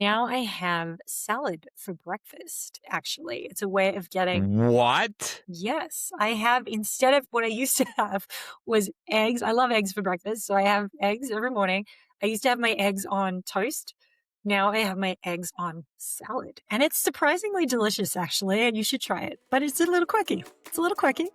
Now I have salad for breakfast, actually. It's a way of getting, What? yes, I have, instead of what I used to have was eggs. I love eggs for breakfast. So I have eggs every morning. I used to have my eggs on toast. Now I have my eggs on salad. And it's surprisingly delicious, actually. And you should try it. But it's a little quirky. It's a little quirky.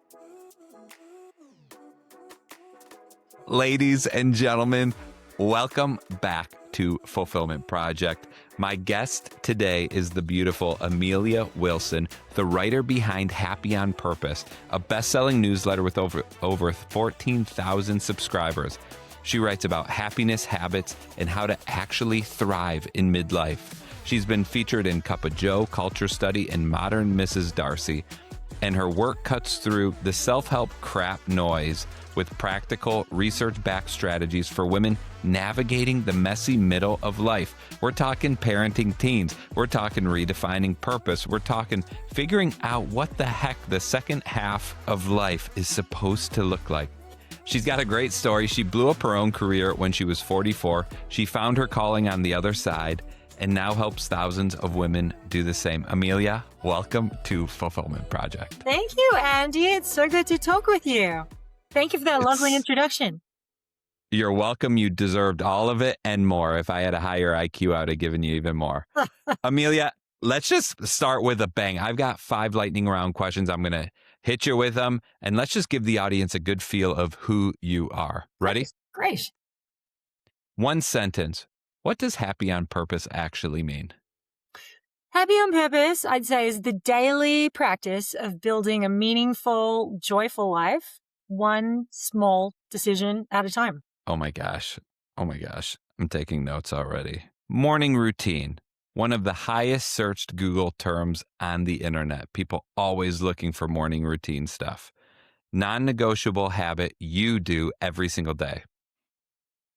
Ladies and gentlemen, welcome back to Fulfillment Project. My guest today is the beautiful Amelia Wilson, the writer behind Happy on Purpose, a best-selling newsletter with over 14,000 subscribers. She writes about happiness, habits, and how to actually thrive in midlife. She's been featured in Cup of Joe, Culture Study, and Modern Mrs. Darcy. And her work cuts through the self-help crap noise with practical, research-backed strategies for women navigating the messy middle of life. We're talking parenting teens. We're talking redefining purpose. We're talking figuring out what the heck the second half of life is supposed to look like. She's got a great story. She blew up her own career when she was 44. She found her calling on the other side and now helps thousands of women do the same. Amelia, welcome to Fulfillment Project. Thank you, Andy. It's so good to talk with you. Thank you for that lovely introduction. You're welcome. You deserved all of it and more. If I had a higher IQ, I would have given you even more. Amelia, let's just start with a bang. I've got 5 lightning round questions. I'm going to hit you with them, and let's just give the audience a good feel of who you are. Ready? Great. One sentence. What does happy on purpose actually mean? Happy on purpose, I'd say, is the daily practice of building a meaningful, joyful life, one small decision at a time. Oh my gosh. I'm taking notes already. Morning routine. One of the highest searched Google terms on the internet. People always looking for morning routine stuff. Non-negotiable habit you do every single day.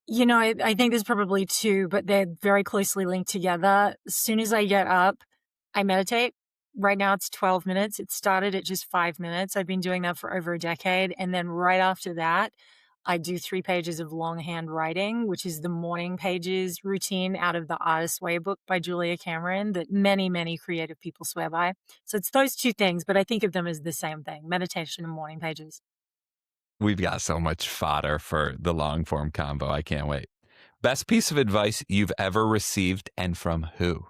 You know, I think there's probably 2, but they're very closely linked together. As soon as I get up, I meditate. Right now it's 12 minutes. It started at just 5 minutes. I've been doing that for over a decade. And then right after that, I do 3 pages of longhand writing, which is the morning pages routine out of the Artist's Way book by Julia Cameron that many, many creative people swear by. So it's those 2 things, but I think of them as the same thing, meditation and morning pages. We've got so much fodder for the long form combo. I can't wait. Best piece of advice you've ever received and from who?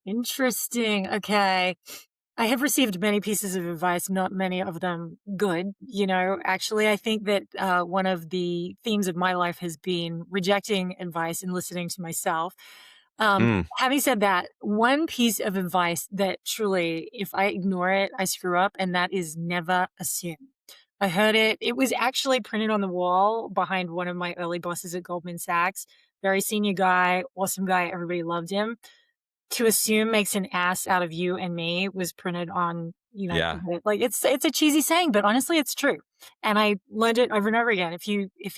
Interesting. Okay. I have received many pieces of advice, not many of them good. You know, actually, I think that one of the themes of my life has been rejecting advice and listening to myself. Having said that, one piece of advice that truly, if I ignore it, I screw up, and that is never assume. I heard it. It was actually printed on the wall behind one of my early bosses at Goldman Sachs. Very senior guy, awesome guy. Everybody loved him. To assume makes an ass out of you and me was printed on, Yeah. like it's a cheesy saying, but honestly, it's true. And I learned it over and over again. If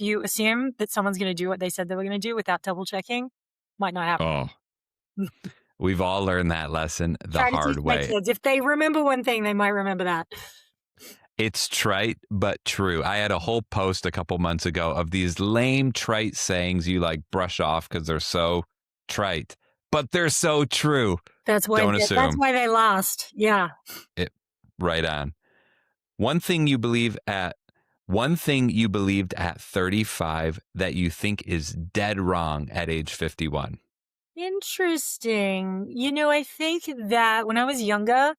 you assume that someone's going to do what they said they were going to do without double checking, might not happen. Oh, we've all learned that lesson the Try to teach hard my way. kids. If they remember one thing, they might remember that. It's trite, but true. I had a whole post a couple months ago of these lame, trite sayings you like brush off because they're so trite, but they're so true. That's why. Don't That's assume. why they last. Yeah. Right on. One thing you believed at 35 that you think is dead wrong at age 51. Interesting. You know, I think that when I was younger,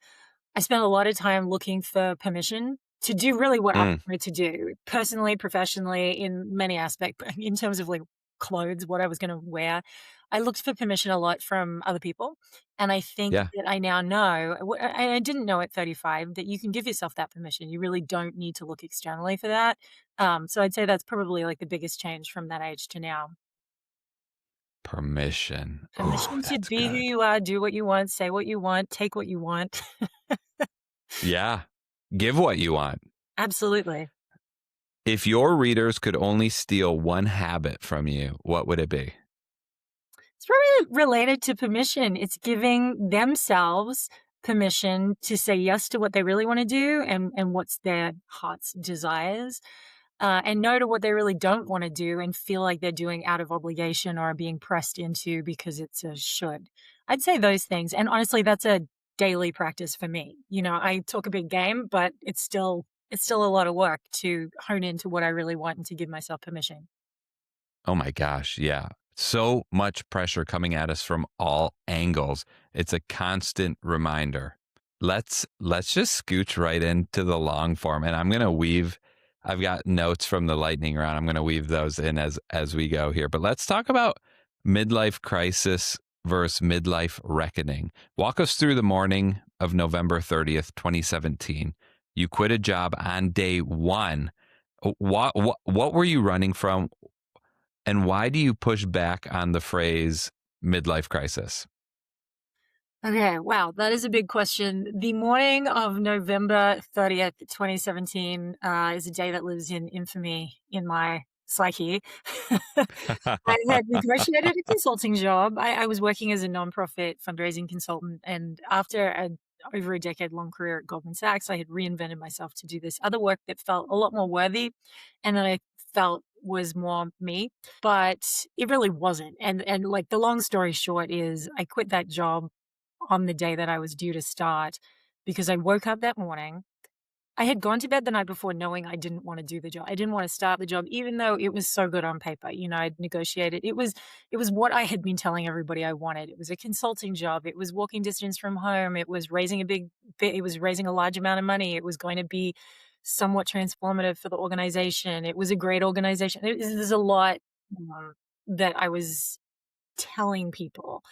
I spent a lot of time looking for permission to do really what I wanted to do, personally, professionally, in many aspects. But in terms of like clothes, what I was going to wear, I looked for permission a lot from other people. And I think Yeah. that I now know, and I didn't know at 35, that you can give yourself that permission. You really don't need to look externally for that. So I'd say that's probably like the biggest change from that age to now. Permission. Permission Oh, to that's be who good. you are, do what you want, say what you want, take what you want. Yeah. Give what you want. Absolutely. If your readers could only steal one habit from you, what would it be? It's probably related to permission. It's giving themselves permission to say yes to what they really want to do and what's their heart's desires, and no to what they really don't want to do and feel like they're doing out of obligation or are being pressed into because it's a should. I'd say those things. And honestly, that's a daily practice for me. I talk a big game, but it's still a lot of work to hone into what I really want and to give myself permission. Oh my gosh, yeah. So much pressure coming at us from all angles. It's a constant reminder. Let's just scooch right into the long form, and I'm going to weave. I've got notes from the lightning round. I'm going to weave those in as we go here. But let's talk about midlife crisis versus midlife reckoning. Walk us through the morning of November 30th, 2017. You quit a job on day one. What were you running from? And why do you push back on the phrase midlife crisis? Okay, wow, that is a big question. The morning of November 30th, 2017, is a day that lives in infamy in my psyche. I had negotiated a consulting job. I was working as a nonprofit fundraising consultant, and after over a decade-long career at Goldman Sachs, I had reinvented myself to do this other work that felt a lot more worthy and that I felt was more me, but it really wasn't. And like the long story short is I quit that job on the day that I was due to start because I woke up that morning. I had gone to bed the night before knowing I didn't want to do the job. I didn't want to start the job, even though it was so good on paper. I'd negotiated. It was what I had been telling everybody I wanted. It was a consulting job. It was walking distance from home. It was raising a large amount of money. It was going to be somewhat transformative for the organization. It was a great organization. There's a lot that I was telling people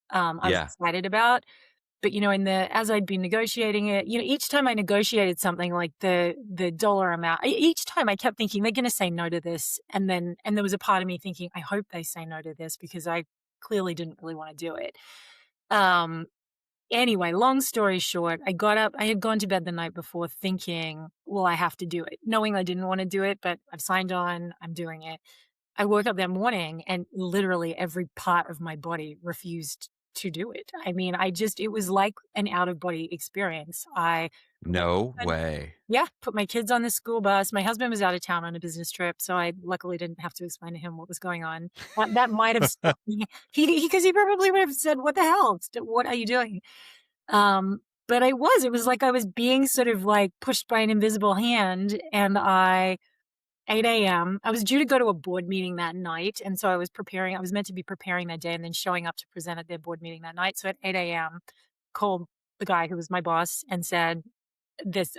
I was Yeah. excited about. But, as I'd been negotiating it, each time I negotiated something like the dollar amount, each time I kept thinking they're going to say no to this. And there was a part of me thinking, I hope they say no to this because I clearly didn't really want to do it. Um, anyway, long story short, I got up, I had gone to bed the night before thinking, well, I have to do it, knowing I didn't want to do it, but I've signed on, I'm doing it. I woke up that morning and literally every part of my body refused to do it. I mean, it was like an out of body experience. I put my No kids on- way. yeah, put my kids on the school bus. My husband was out of town on a business trip, so I luckily didn't have to explain to him what was going on. That might have stopped me. Because he probably would have said, "What the hell? What are you doing?" But it was like I was being sort of like pushed by an invisible hand, and 8 a.m. I was due to go to a board meeting that night, and so I was meant to be preparing that day and then showing up to present at their board meeting that night. So at 8 a.m., called the guy who was my boss and said,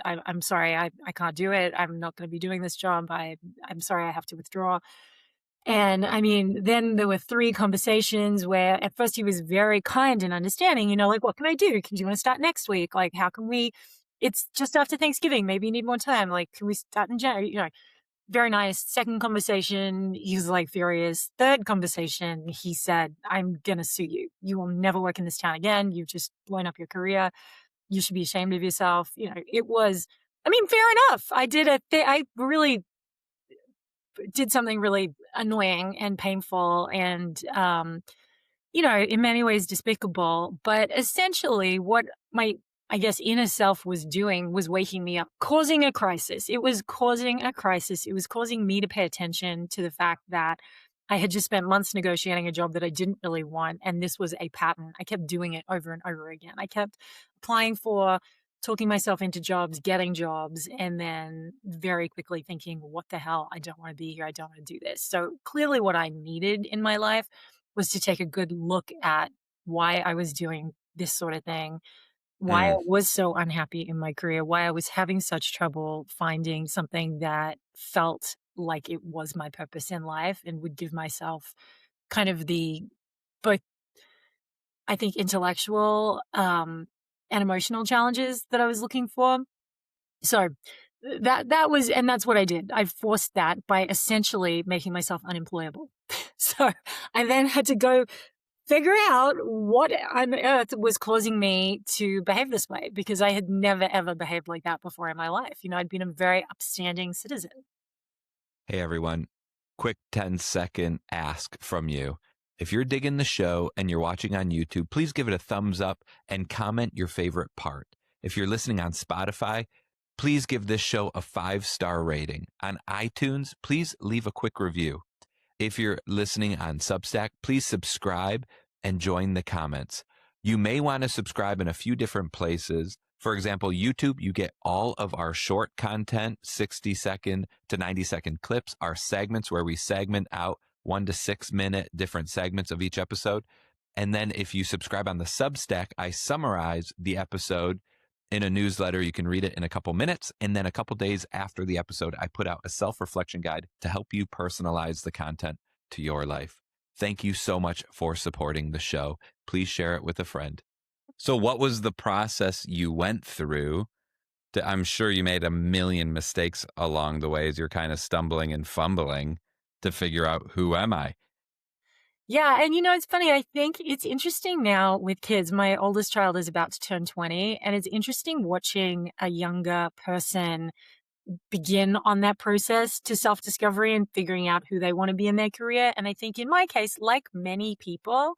I'm sorry, I can't do it. I'm not going to be doing this job. I'm sorry, I have to withdraw. And I mean, then there were 3 conversations where at first he was very kind and understanding, like, what can I do? Do you want to start next week? Like, how can it's just after Thanksgiving. Maybe you need more time. Like, can we start in January? Very nice. Second conversation, he was like furious. Third conversation, he said, I'm going to sue you. You will never work in this town again. You've just blown up your career. You should be ashamed of yourself. I mean, fair enough. I really did something really annoying and painful and, in many ways despicable. But essentially, what my, I guess, inner self was doing was waking me up, causing a crisis. It was causing a crisis. It was causing me to pay attention to the fact that I had just spent months negotiating a job that I didn't really want. And this was a pattern. I kept doing it over and over again. I kept applying for, talking myself into jobs, getting jobs, and then very quickly thinking, what the hell? I don't want to be here. I don't want to do this. So clearly, what I needed in my life was to take a good look at why I was doing this sort of thing, why I Mm, was so unhappy in my career, why I was having such trouble finding something that felt like it was my purpose in life and would give myself kind of the both, I think, intellectual and emotional challenges that I was looking for. So that's what I did. I forced that by essentially making myself unemployable. So I then had to go figure out what on earth was causing me to behave this way because I had never ever behaved like that before in my life. I'd been a very upstanding citizen. Hey, everyone. Quick 10-second ask from you. If you're digging the show and you're watching on YouTube, please give it a thumbs up and comment your favorite part. If you're listening on Spotify, please give this show a 5-star rating. On iTunes, please leave a quick review. If you're listening on Substack, please subscribe and join the comments. You may want to subscribe in a few different places. For example, YouTube, you get all of our short content, 60-second to 90-second clips, our segments where we segment out 1 to 6 minute different segments of each episode. And then if you subscribe on the Substack, I summarize the episode in a newsletter. You can read it in a couple minutes. And then a couple days after the episode, I put out a self-reflection guide to help you personalize the content to your life. Thank you so much for supporting the show. Please share it with a friend. So what was the process you went through? I'm sure you made a million mistakes along the way as you're kind of stumbling and fumbling to figure out, who am I? Yeah, and it's funny, I think it's interesting now with kids. My oldest child is about to turn 20, and it's interesting watching a younger person begin on that process to self-discovery and figuring out who they want to be in their career. And I think in my case, like many people,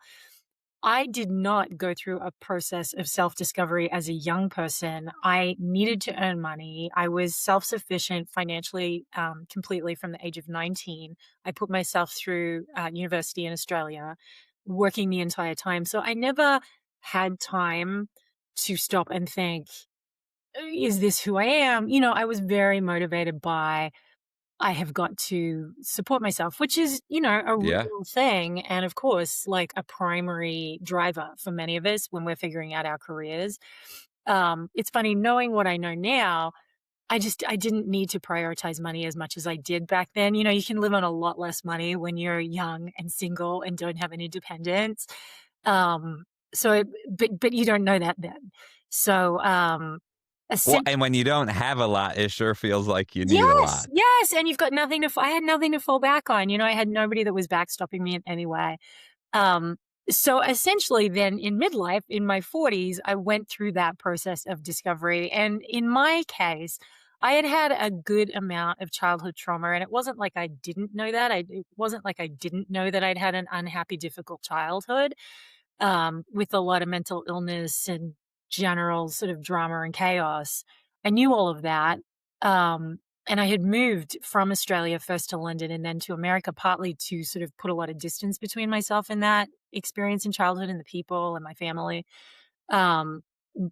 I did not go through a process of self-discovery as a young person. I needed to earn money. I was self-sufficient financially, completely from the age of 19. I put myself through university in Australia, working the entire time. So I never had time to stop and think, is this who I am? I was very motivated by, I have got to support myself, which is, a Yeah. real thing. And of course, like a primary driver for many of us when we're figuring out our careers. It's funny knowing what I know now. I didn't need to prioritize money as much as I did back then. You can live on a lot less money when you're young and single and don't have any dependents. Um, but you don't know that then. So, Well, and when you don't have a lot, it sure feels like you need a yes, lot. yes, and you've got nothing to I had nothing to fall back on. I had nobody that was backstopping me in any way. Um, so essentially then in midlife, in my 40s, I went through that process of discovery. And in my case, I had had a good amount of childhood trauma, and it wasn't like I didn't know that. It wasn't like I didn't know that I'd had an unhappy, difficult childhood, with a lot of mental illness and general sort of drama and chaos. I knew all of that. And I had moved from Australia first to London and then to America, partly to sort of put a lot of distance between myself and that experience in childhood and the people and my family. Um,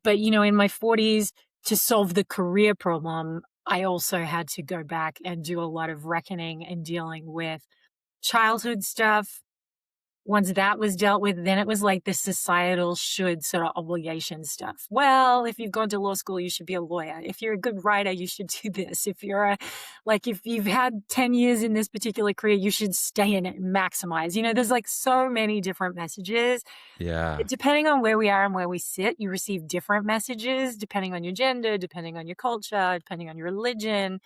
but, in my 40s, to solve the career problem, I also had to go back and do a lot of reckoning and dealing with childhood stuff. Once that was dealt with, then it was like the societal should sort of obligation stuff. Well, if you've gone to law school, you should be a lawyer. If you're a good writer, you should do this. If you've had 10 years in this particular career, you should stay in it and maximize. There's like so many different messages. Yeah. Depending on where we are and where we sit, you receive different messages depending on your gender, depending on your culture, depending on your religion,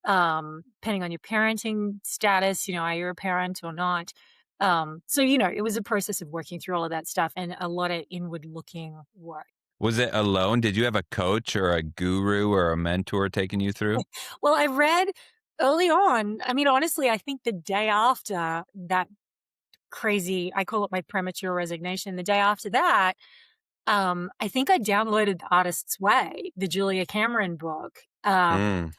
depending on your parenting status. Are you a parent or not? So, it was a process of working through all of that stuff and a lot of inward looking work. Was it alone? Did you have a coach or a guru or a mentor taking you through? Well, I read early on, I mean, honestly, I think the day after that crazy, I call it my premature resignation, the day after that, I think I downloaded The Artist's Way, the Julia Cameron book. Mm.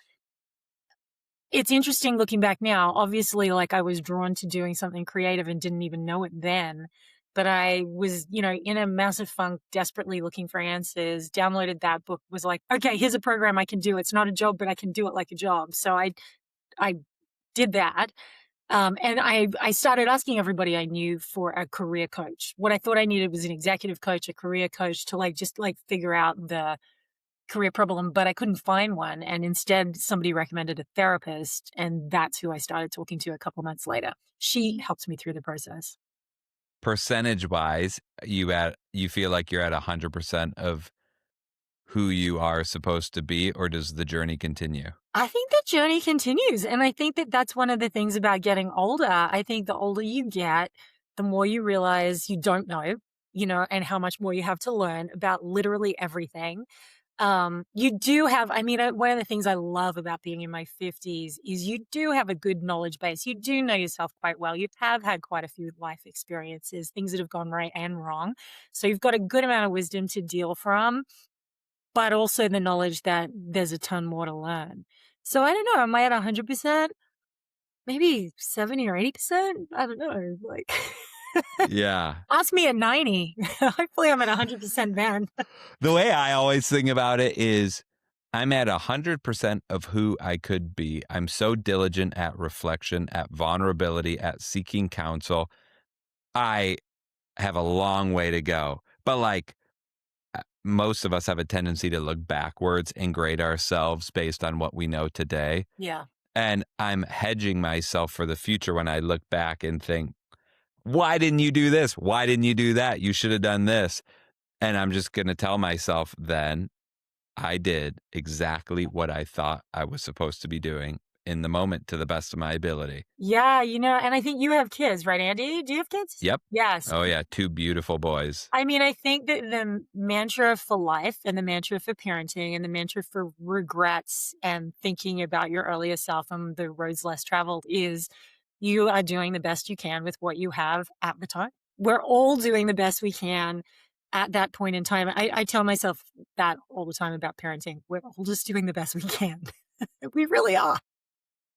It's interesting looking back now. Obviously, like I was drawn to doing something creative and didn't even know it then. But I was, in a massive funk, desperately looking for answers, downloaded that book, was like, okay, here's a program I can do. It's not a job, but I can do it like a job. So I did that. And I started asking everybody I knew for a career coach. What I thought I needed was an executive coach, a career coach to just figure out the career problem, but I couldn't find one. And instead, somebody recommended a therapist. And that's who I started talking to a couple months later. She helped me through the process. Percentage wise, you feel like you're at 100% of who you are supposed to be, or does the journey continue? I think the journey continues. And I think that that's one of the things about getting older. I think the older you get, the more you realize you don't know, and how much more you have to learn about literally everything. You do have, one of the things I love about being in my 50s is you do have a good knowledge base. You do know yourself quite well. You have had quite a few life experiences, things that have gone right and wrong. So you've got a good amount of wisdom to deal from, but also the knowledge that there's a ton more to learn. So I don't know, am I at 100%? Maybe 70 or 80%? I don't know. Yeah. Ask me at 90. Hopefully, I'm at 100% then. The way I always think about it is I'm at 100% of who I could be. I'm so diligent at reflection, at vulnerability, at seeking counsel. I have a long way to go. But like most of us have a tendency to look backwards and grade ourselves based on what we know today. Yeah. And I'm hedging myself for the future when I look back and think, why didn't you do this? Why didn't you do that? You should have done this. And I'm just going to tell myself then I did exactly what I thought I was supposed to be doing in the moment to the best of my ability. Yeah, and I think you have kids, right, Andy? Do you have kids? Yep. Yes. Oh, yeah. Two beautiful boys. I mean, I think that the mantra for life and the mantra for parenting and the mantra for regrets and thinking about your earlier self and the roads less traveled is you are doing the best you can with what you have at the time. We're all doing the best we can at that point in time. I tell myself that all the time about parenting. We're all just doing the best we can. We really are.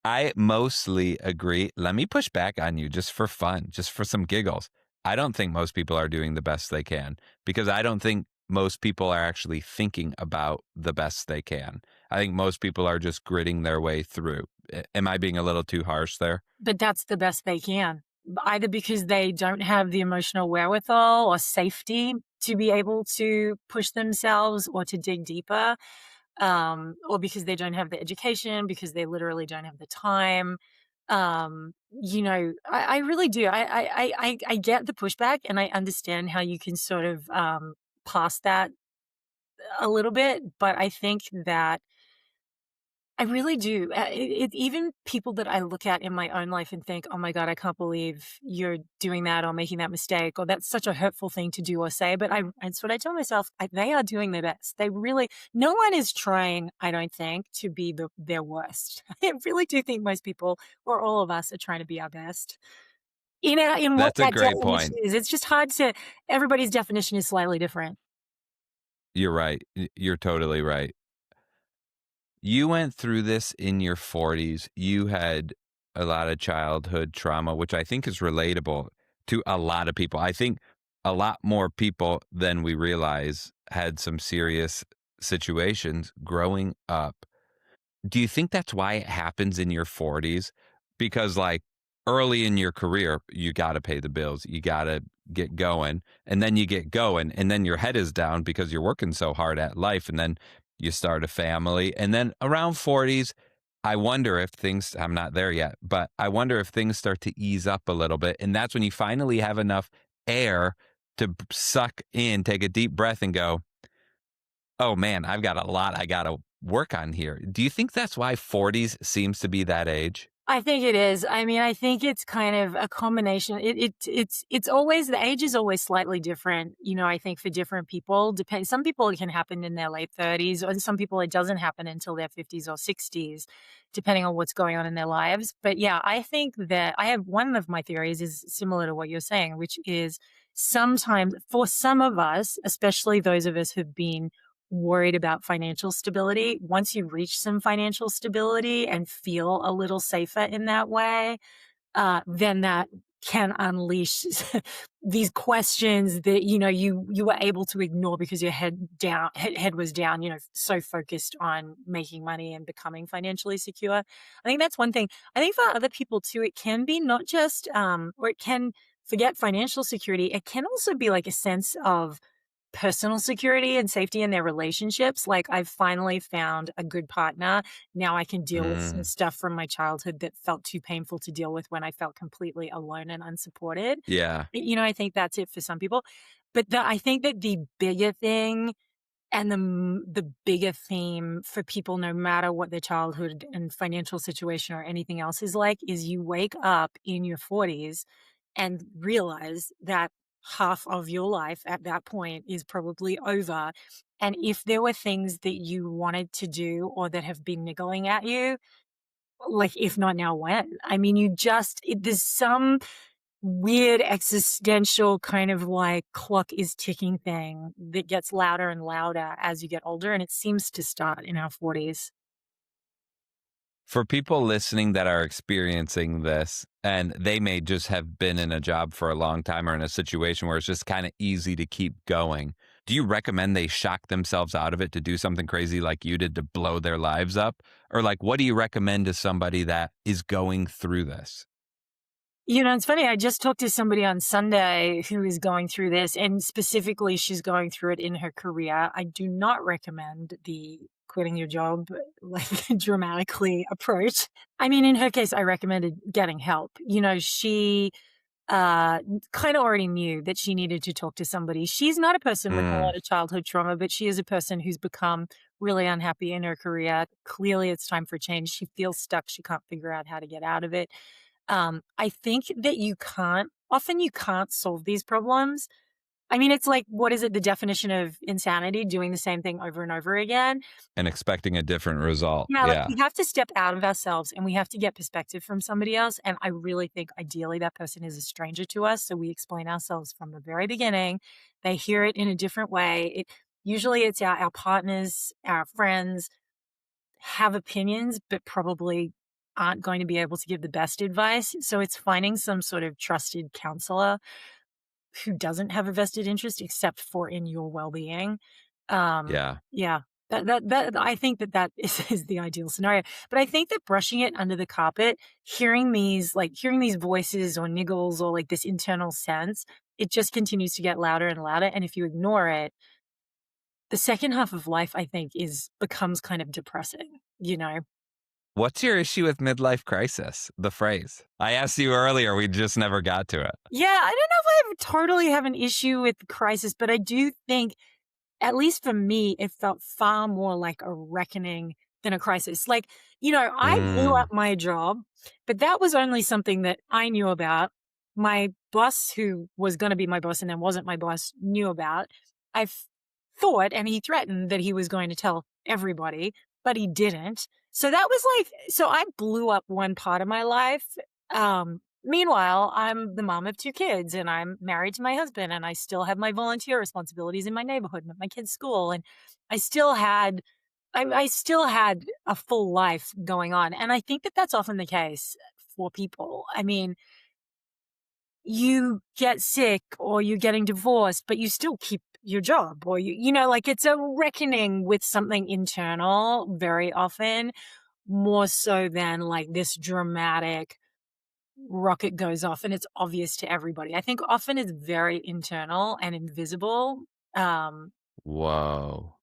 I mostly agree. Let me push back on you just for fun, just for some giggles. I don't think most people are doing the best they can because I don't think most people are actually thinking about the best they can. I think most people are just gritting their way through. Am I being a little too harsh there? But that's the best they can, either because they don't have the emotional wherewithal or safety to be able to push themselves or to dig deeper, or because they don't have the education, because they literally don't have the time. I really do. I get the pushback, and I understand how you can sort of pass that a little bit, but I think that I really do. Even people that I look at in my own life and think, "Oh my god, I can't believe you're doing that or making that mistake," or "That's such a hurtful thing to do or say." But it's what I tell myself. They are doing their best. They really. No one is trying. I don't think to be their worst. I really do think most people, or all of us, are trying to be our best. In what That's a that great definition point. is. It's just hard to. Everybody's definition is slightly different. You're right. You're totally right. You went through this in your 40s. You had a lot of childhood trauma, which I think is relatable to a lot of people. I think a lot more people than we realize had some serious situations growing up. Do you think that's why it happens in your 40s? Because, like, early in your career, you gotta pay the bills, you gotta get going, and then you get going, and then your head is down because you're working so hard at life, and then you start a family, and then around 40s, I wonder if things I'm not there yet, but I wonder if things start to ease up a little bit, and that's when you finally have enough air to suck in, take a deep breath, and go, oh man, I've got a lot I gotta work on here. Do you think that's why 40s seems to be that age? I think it is. I mean, I think it's kind of a combination. It's always the age is always slightly different. I think for different people, depend. Some people it can happen in their late 30s, and some people it doesn't happen until their 50s or 60s, depending on what's going on in their lives. But yeah, I think that I have one of my theories is similar to what you're saying, which is sometimes for some of us, especially those of us who've been worried about financial stability. Once you reach some financial stability and feel a little safer in that way, then that can unleash these questions that you were able to ignore because your head was down, so focused on making money and becoming financially secure. I think that's one thing. I think for other people too, it can be not just or it can forget financial security. It can also be like a sense of personal security and safety in their relationships. Like, I've finally found a good partner. Now I can deal with some Mm, stuff from my childhood that felt too painful to deal with when I felt completely alone and unsupported. yeah. I think that's it for some people. But I think that the bigger thing and the bigger theme for people, no matter what their childhood and financial situation or anything else is like, is you wake up in your 40s and realize that half of your life at that point is probably over. And if there were things that you wanted to do or that have been niggling at you, like, if not now, when? I mean, there's some weird existential kind of like clock is ticking thing that gets louder and louder as you get older. And it seems to start in our 40s. For people listening that are experiencing this, and they may just have been in a job for a long time or in a situation where it's just kind of easy to keep going, do you recommend they shock themselves out of it to do something crazy like you did to blow their lives up? Or like, what do you recommend to somebody that is going through this? It's funny. I just talked to somebody on Sunday who is going through this, and specifically, she's going through it in her career. I do not recommend the quitting your job like dramatically approach. I mean, in her case, I recommended getting help. She uh kind of already knew that she needed to talk to somebody. She's not a person with a Mm, lot of childhood trauma, but she is a person who's become really unhappy in her career. Clearly, it's time for change. She feels stuck. She can't figure out how to get out of it. I think that you can't solve these problems. I mean, it's like, what is it? The definition of insanity, doing the same thing over and over again. and expecting a different result. Yeah, like, Yeah. we have to step out of ourselves and we have to get perspective from somebody else. And I really think ideally that person is a stranger to us. So we explain ourselves from the very beginning. They hear it in a different way. Usually it's our partners, our friends have opinions, but probably aren't going to be able to give the best advice. So it's finding some sort of trusted counselor who doesn't have a vested interest except for in your well-being. Yeah. Yeah, that I think that is the ideal scenario. But I think that brushing it under the carpet, hearing these voices or niggles or like this internal sense, it just continues to get louder and louder. And if you ignore it, the second half of life, I think, is becomes kind of depressing. What's your issue with midlife crisis? The phrase. I asked you earlier, we just never got to it. Yeah, I don't know if totally have an issue with the crisis, but I do think, at least for me, it felt far more like a reckoning than a crisis. Like, I blew Mm, up my job, but that was only something that I knew about. My boss, who was going to be my boss and then wasn't my boss, knew about. Thought, and he threatened that he was going to tell everybody, but he didn't. So that was like, so I blew up one part of my life. Meanwhile, I'm the mom of two kids and I'm married to my husband and I still have my volunteer responsibilities in my neighborhood and at my kids' school. And I still had, I still had a full life going on. And I think that that's often the case for people. I mean, you get sick or you're getting divorced, but you still keep your job, or like, it's a reckoning with something internal very often, more so than like this dramatic rocket goes off and it's obvious to everybody. I think often it's very internal and invisible. Um, whoa.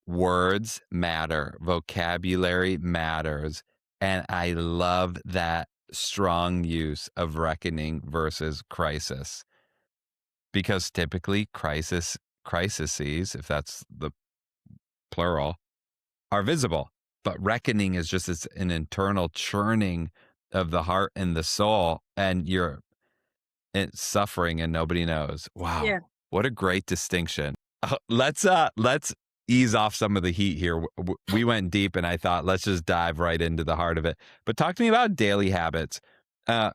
Words matter, vocabulary matters. And I love that strong use of reckoning versus crisis because typically crises, if that's the plural, are visible. But reckoning is just an internal churning of the heart and the soul, and you're suffering and nobody knows. yeah, Wow, what a great distinction. Let's ease off some of the heat here. We went deep, and I thought let's just dive right into the heart of it. But talk to me about daily habits. Uh,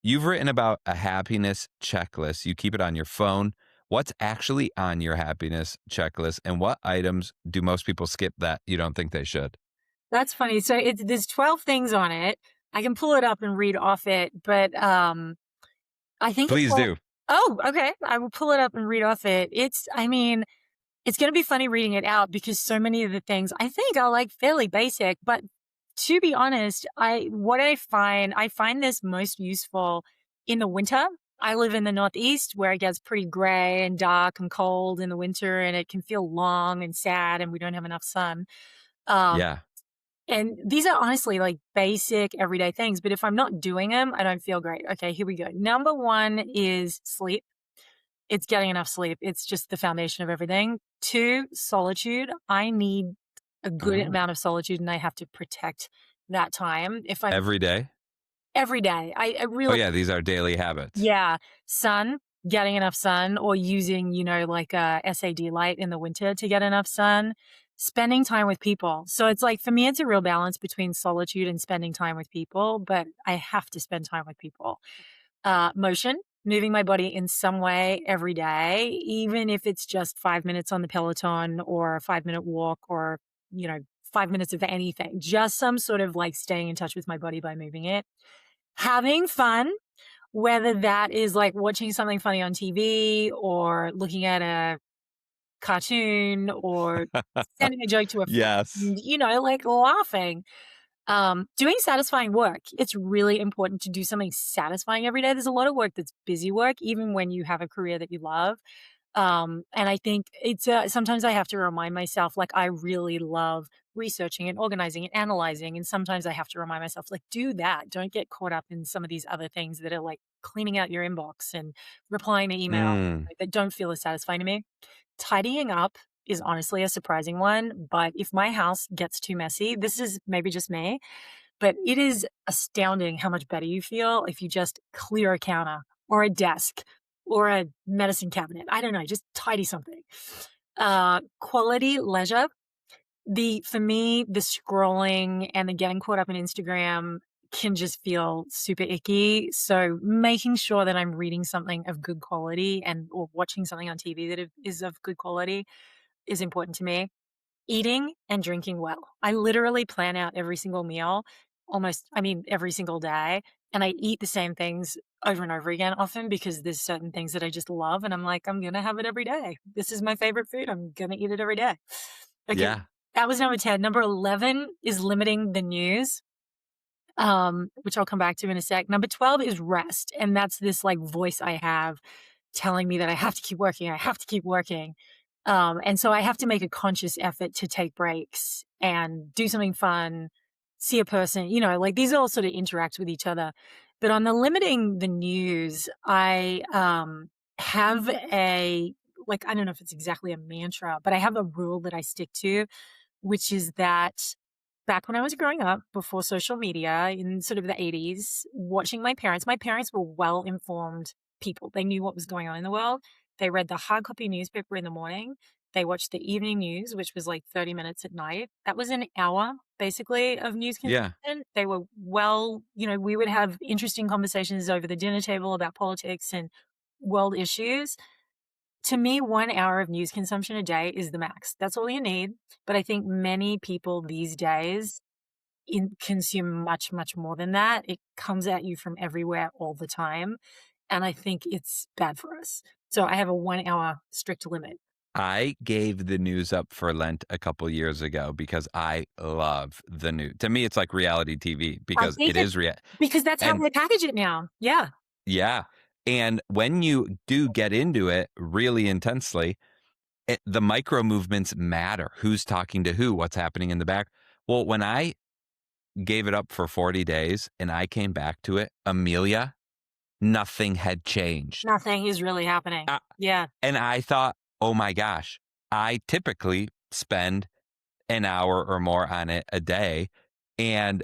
you've written about a happiness checklist. You keep it on your phone. What's actually on your happiness checklist, and what items do most people skip that you don't think they should? that's funny. So there's 12 things on it. I can pull it up and read off it, but I think it's Please like, do. oh, okay. I will pull it up and read off it. I mean, it's going to be funny reading it out because so many of the things I think are like fairly basic, but to be honest, I find this most useful in the winter. I live in the Northeast where it gets pretty gray and dark and cold in the winter and it can feel long and sad and we don't have enough sun. Um, Yeah. and these are honestly like basic everyday things, but if I'm not doing them, I don't feel great. Okay, here we go. Number one is sleep. It's getting enough sleep. It's just the foundation of everything. Two, solitude. I need a good Oh. amount of solitude and I have to protect that time. If I'm Every day. every day, I Oh really, yeah, these are daily habits. yeah, sun, getting enough sun or using, like a SAD light in the winter to get enough sun, spending time with people. So it's like, for me, it's a real balance between solitude and spending time with people, but I have to spend time with people. Motion, moving my body in some way every day, even if it's just 5 minutes on the Peloton or a 5-minute walk or, 5 minutes of anything, just some sort of like staying in touch with my body by moving it. Having fun, whether that is like watching something funny on TV or looking at a cartoon or sending a joke to a Yes. friend, like laughing. Doing satisfying work. It's really important to do something satisfying every day. There's a lot of work that's busy work, even when you have a career that you love. And I think it's sometimes I have to remind myself, like, I really love researching and organizing and analyzing. And sometimes I have to remind myself, like, do that. Don't get caught up in some of these other things that are like cleaning out your inbox and replying to email Mm. that don't feel as satisfying to me. Tidying up is honestly a surprising one. But if my house gets too messy, this is maybe just me, but it is astounding how much better you feel if you just clear a counter or a desk or a medicine cabinet. I don't know, just tidy something. Quality leisure. For me, the scrolling and the getting caught up in Instagram can just feel super icky. So making sure that I'm reading something of good quality and or watching something on TV that is of good quality is important to me. Eating and drinking well. I literally plan out every single meal, every single day, and I eat the same things over and over again often because there's certain things that I just love, and I'm like, "I'm gonna have it every day. This is my favorite food. I'm gonna eat it every day." Okay, Yeah. that was number 10. Number 11 is limiting the news, which I'll come back to in a sec. Number 12 is rest, and that's this, like, voice I have telling me that I have to keep working, I have to keep working. And so I have to make a conscious effort to take breaks and do something fun, see a person, like these all sort of interact with each other. But on the limiting the news, I have I don't know if it's exactly a mantra, but I have a rule that I stick to, which is that back when I was growing up, before social media in sort of the 80s, watching my parents were well informed people. They knew what was going on in the world. They read the hard copy newspaper in the morning. They watched the evening news, which was like 30 minutes at night. That was an hour basically of news Yeah. consumption. They were we would have interesting conversations over the dinner table about politics and world issues. To me, 1 hour of news consumption a day is the max. That's all you need. But I think many people these days consume much, much more than that. It comes at you from everywhere all the time. And I think it's bad for us. So I have a 1 hour strict limit. I gave the news up for Lent a couple years ago because I love the news. To me, it's like reality TV I because think it it's is real. because that's how And they package it now. Yeah. yeah. And when you do get into it really intensely, the micro movements matter. Who's talking to who? What's happening in the back? Well, when I gave it up for 40 days and I came back to it, Amelia, nothing had changed. Nothing is really happening. Uh, Yeah. and I thought, oh my gosh, I typically spend an hour or more on it a day. And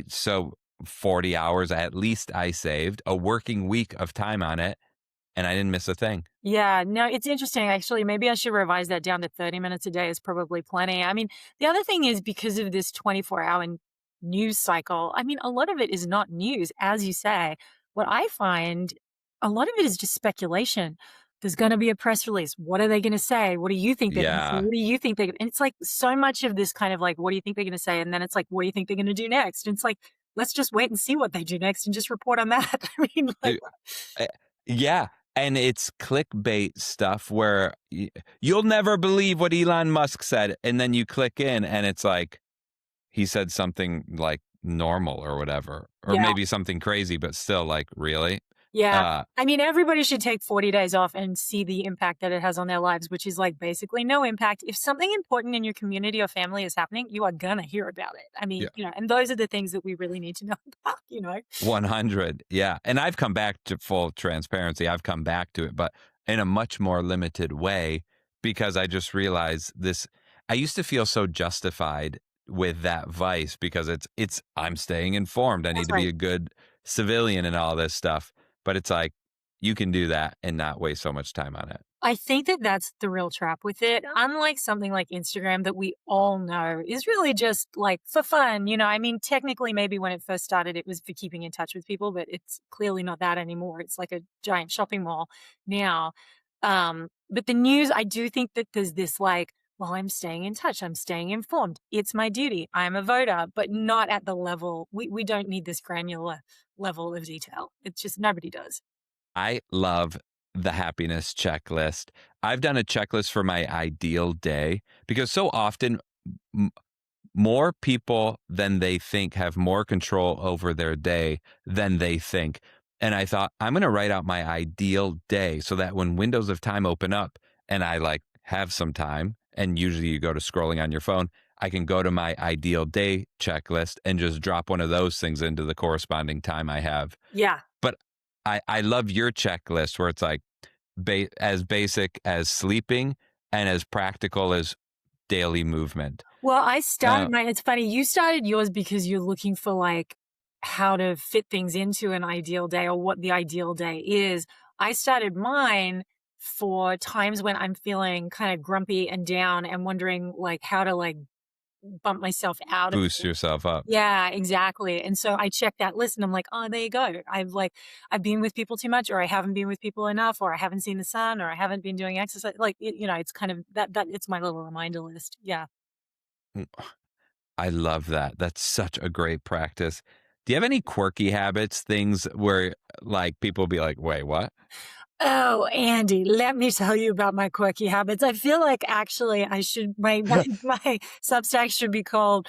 so 40 hours at least I saved a working week of time on it and I didn't miss a thing. Yeah, no, it's interesting. Actually, maybe I should revise that down to 30 minutes a day is probably plenty. I mean, the other thing is because of this 24-hour news cycle, I mean, a lot of it is not news, as you say. What I find, a lot of it is just speculation. There's going to be a press release. What are they going to say? What do you think they're going to say? Yeah. What do you think and it's like so much of this kind of like, what do you think they're going to say? And then it's like, what do you think they're going to do next? And it's like, let's just wait and see what they do next and just report on that. I mean, like, Uh, uh, yeah. And it's clickbait stuff where you'll never believe what Elon Musk said. And then you click in and it's like, he said something like normal or whatever, or yeah. maybe something crazy, but still like, really? Yeah. Uh, I mean, everybody should take 40 days off and see the impact that it has on their lives, which is like basically no impact. If something important in your community or family is happening, you are going to hear about it. I mean, yeah. and those are the things that we really need to know about. 100. Yeah. And I've come back to full transparency. I've come back to it, but in a much more limited way because I just realized this. I used to feel so justified with that vice because I'm staying informed. I need That's to be right. a good civilian and all this stuff. But it's like, you can do that and not waste so much time on it. I think that that's the real trap with it. Unlike something like Instagram that we all know is really just like for fun. I mean, technically, maybe when it first started, it was for keeping in touch with people, but it's clearly not that anymore. It's like a giant shopping mall now. But the news, I do think that there's this like well, I'm staying in touch. I'm staying informed. It's my duty. I'm a voter, but not at the level. We don't need this granular level of detail. It's just nobody does. I love the happiness checklist. I've done a checklist for my ideal day because so often m- more people than they think have more control over their day than they think. And I thought, I'm going to write out my ideal day so that when windows of time open up and I like have some time, and usually you go to scrolling on your phone, I can go to my ideal day checklist and just drop one of those things into the corresponding time I have. Yeah. But I love your checklist where it's like as basic as sleeping and as practical as daily movement. Well, I started Uh, mine. It's funny. You started yours because you're looking for like how to fit things into an ideal day or what the ideal day is. I started mine for times when I'm feeling kind of grumpy and down and wondering like how to like bump myself out of Boost it. yourself up. Yeah, exactly. And so I checked that list and I'm like, oh, there you go. I've been with people too much, or I haven't been with people enough, or I haven't seen the sun, or I haven't been doing exercise. Like, it's kind of that it's my little reminder list. Yeah. Mm, I love that. That's such a great practice. Do you have any quirky habits, things where like people be like, wait, what? Oh, Andy, let me tell you about my quirky habits. I feel like actually I should, my Substack should be called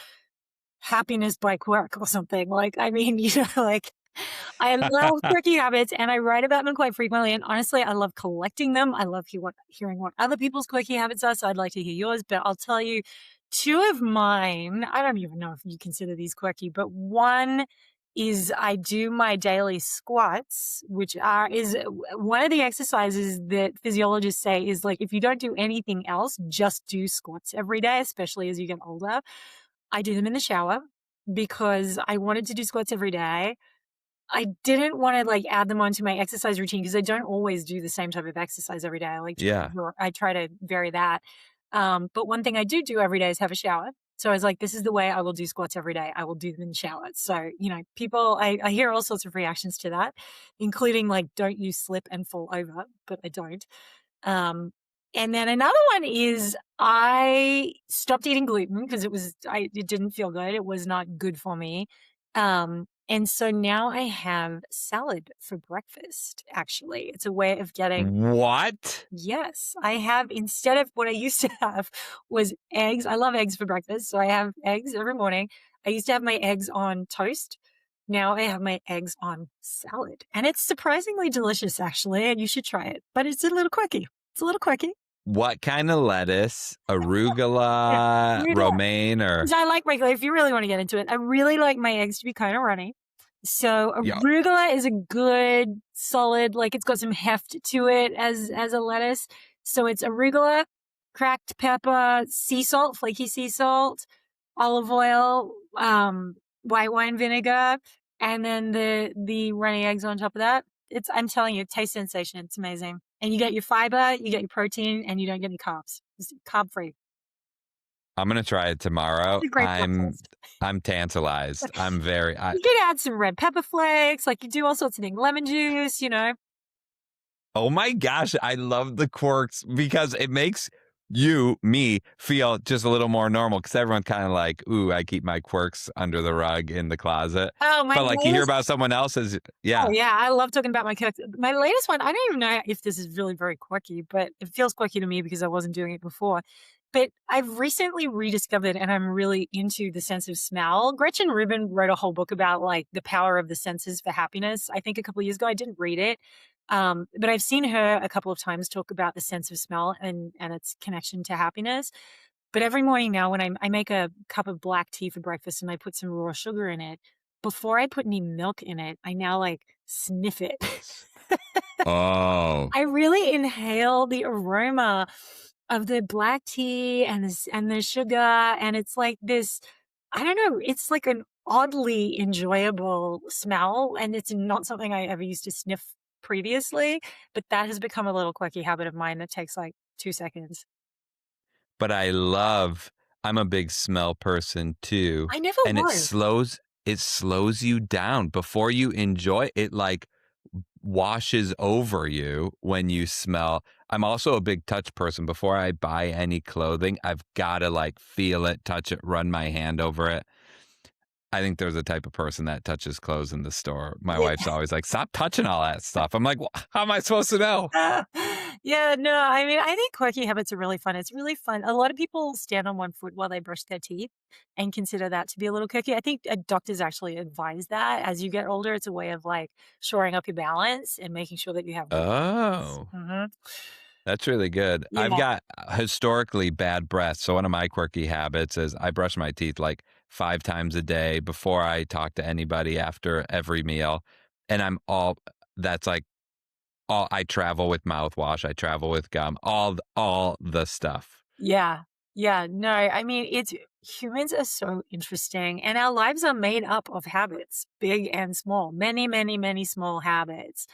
Happiness by Quirk or something. Like, I mean, like I love quirky habits and I write about them quite frequently. And honestly, I love collecting them. I love hearing what other people's quirky habits are. So I'd like to hear yours, but I'll tell you two of mine. I don't even know if you consider these quirky, but one is I do my daily squats, which is one of the exercises that physiologists say is like, if you don't do anything else, just do squats every day, especially as you get older. I do them in the shower because I wanted to do squats every day. I didn't want to like add them onto my exercise routine because I don't always do the same type of exercise every day. Yeah. I try to vary that. But one thing I do every day is have a shower. So I was like, this is the way I will do squats every day. I will do them in the shower. So, I hear all sorts of reactions to that, including like, don't you slip and fall over, but I don't. Um, and then another one is I stopped eating gluten because it didn't feel good. It was not good for me. And so now I have salad for breakfast, actually. It's a way of getting, What? yes, I have, instead of what I used to have was eggs. I love eggs for breakfast. So I have eggs every morning. I used to have my eggs on toast. Now I have my eggs on salad. And it's surprisingly delicious, actually. And you should try it. But it's a little quirky. It's a little quirky. What kind of lettuce? Yeah. Arugula, Arugula. romaine, or I like regular, if you really want to get into it, I really like my eggs to be kind of runny. So yeah. arugula is a good, solid, like it's got some heft to it as a lettuce. So it's arugula, cracked pepper, sea salt, flaky sea salt, olive oil, white wine vinegar, and then the runny eggs on top of that. I'm telling you, taste sensation. It's amazing. And you get your fiber, you get your protein, and you don't get any carbs. It's carb free. I'm gonna try it tomorrow. It's a great breakfast. I'm tantalized. I'm very You could add some red pepper flakes, like you do all sorts of things. Lemon juice. Oh my gosh, I love the quirks because it makes me feel just a little more normal because everyone's kind of like, ooh, I keep my quirks under the rug in the closet. Oh, my But like you hear latest about someone else's, Oh, yeah. yeah, I love talking about my quirks. My latest one, I don't even know if this is really very quirky, but it feels quirky to me because I wasn't doing it before. But I've recently rediscovered, and I'm really into the sense of smell. Gretchen Rubin wrote a whole book about like the power of the senses for happiness. I think a couple of years ago, I didn't read it. But I've seen her a couple of times talk about the sense of smell and its connection to happiness. But every morning now, when I make a cup of black tea for breakfast and I put some raw sugar in it, before I put any milk in it, I now like sniff it. Oh, I really inhale the aroma of the black tea and the sugar, and it's like this, I don't know, it's like an oddly enjoyable smell, and it's not something I ever used to sniff previously, but that has become a little quirky habit of mine that takes like 2 seconds. but I'm a big smell person too. I never And was. it slows you down before you enjoy it. Like washes over you when you smell. I'm also a big touch person. Before I buy any clothing, I've got to like feel it, touch it, run my hand over it. I think there's a type of person that touches clothes in the store. My Yeah. wife's always like, "Stop touching all that stuff." I'm like, "How am I supposed to know?" Yeah, no, I mean, I think quirky habits are really fun. It's really fun. A lot of people stand on one foot while they brush their teeth and consider that to be a little quirky. I think doctors actually advise that as you get older. It's a way of like shoring up your balance and making sure that you have good teeth. Oh, that's really good. I've Yeah. got historically bad breath. So one of my quirky habits is I brush my teeth like 5 times a day before I talk to anybody after every meal. And that's like all I travel with mouthwash, I travel with gum, all the stuff. Yeah. Yeah. No, I mean, it's humans are so interesting and our lives are made up of habits, big and small, many, many, many small habits.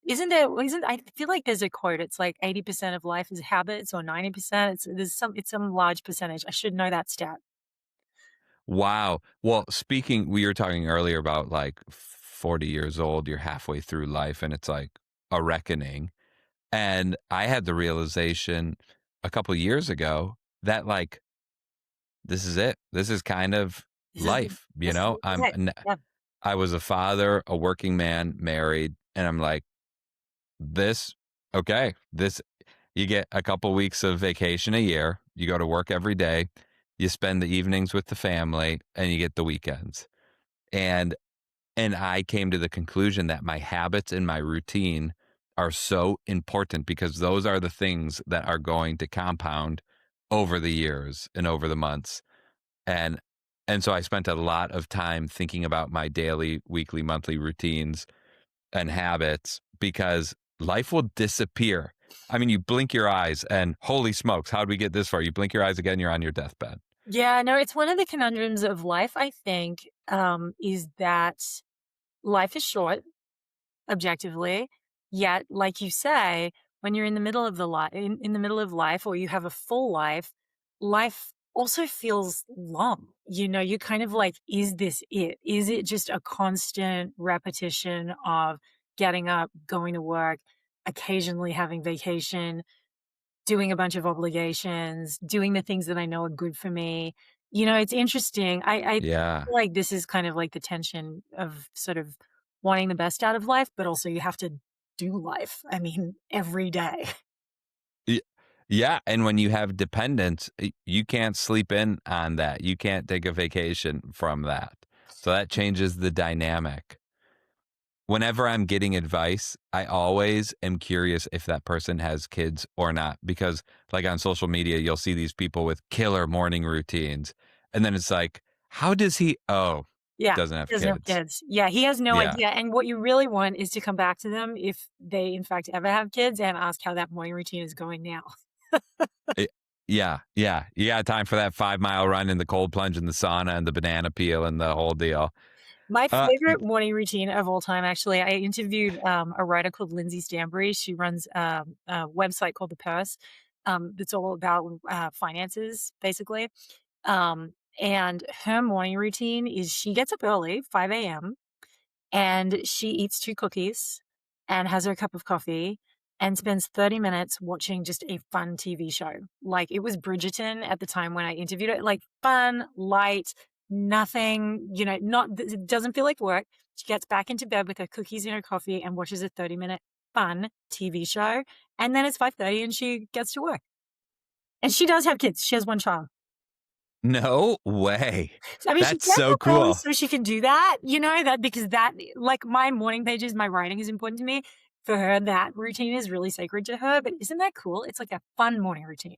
Isn't I feel like there's a quote, it's like 80% of life is habits or 90%. It's some large percentage. I should know that stat. Wow. Well, we were talking earlier about like 40 years old, you're halfway through life and it's like a reckoning. And I had the realization a couple years ago that like this is it. This is kind of This is life, you this is know? it. Yeah. I was a father, a working man, married, and I'm like, this okay, this you get a couple weeks of vacation a year, you go to work every day, you spend the evenings with the family, and you get the weekends. And I came to the conclusion that my habits and my routine are so important because those are the things that are going to compound over the years and over the months. And so I spent a lot of time thinking about my daily, weekly, monthly routines and habits because life will disappear. I mean, you blink your eyes and holy smokes, how'd we get this far? You blink your eyes again, you're on your deathbed. Yeah, no, it's one of the conundrums of life, I think, is that life is short objectively. Yet, like you say, when you're in the middle of in the middle of life or you have a full life, life also feels long. You know, you kind of like, is this it? Is it just a constant repetition of getting up, going to work, occasionally having vacation, doing a bunch of obligations, doing the things that I know are good for me? You know, it's interesting. I Yeah. feel like this is kind of like the tension of sort of wanting the best out of life, but also you have to do life. I mean, every day. Y Yeah, and when you have dependents, you can't sleep in on that. You can't take a vacation from that. So that changes the dynamic. Whenever I'm getting advice, I always am curious if that person has kids or not, because, like, on social media, you'll see these people with killer morning routines, and then it's like, "How does he" Oh, Yeah, doesn't have doesn't have kids. kids. Yeah, he has no Yeah. idea, and what you really want is to come back to them if they, in fact, ever have kids and ask how that morning routine is going now. Eh Yeah, yeah. You got time for that 5-mile run in the cold plunge in the sauna and the banana peel and the whole deal. My Uh, favorite morning routine of all time, actually, I interviewed, a writer called Lindsay Stanbury. She runs, a website called The Purse, that's all about, finances, basically. And her morning routine is she gets up early, 5 AM, and she eats 2 cookies and has her cup of coffee and spends 30 minutes watching just a fun TV show. Like, it was Bridgerton at the time when I interviewed it, like, fun, light, nothing, you know, not it doesn't feel like work. She gets back into bed with her cookies and her coffee and watches a 30-minute fun TV show, and then it's 5:30 and she gets to work. And she does have kids. She has 1 child. no way. I mean, she That's gets so up early cool. so she can do that, you know, that because that like, my morning pages, my writing is important to me. For her, that routine is really sacred to her, but isn't that cool? It's like a fun morning routine.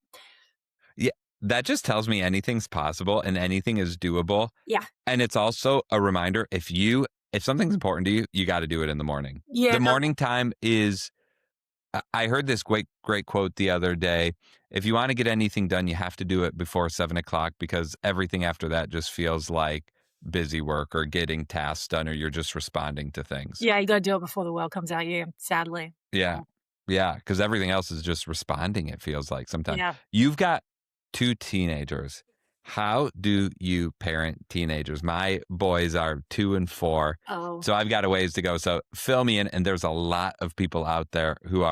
Yeah, that just tells me anything's possible and anything is doable, Yeah. and it's also a reminder if something's important to you, you gotta do it in the morning. Yeah. The morning time is I heard this great quote the other day. If you wanna get anything done, you have to do it before 7 o'clock because everything after that just feels like busy work or getting tasks done or you're just responding to things. Yeah, you gotta do it before the world comes at you, sadly. Yeah. Yeah, because everything else is just responding, it feels like sometimes. Yeah. You've got 2 teenagers. How do you parent teenagers? My boys are 2 and 4, Oh. so I've got a ways to go. So fill me in. And there's a lot of people out there who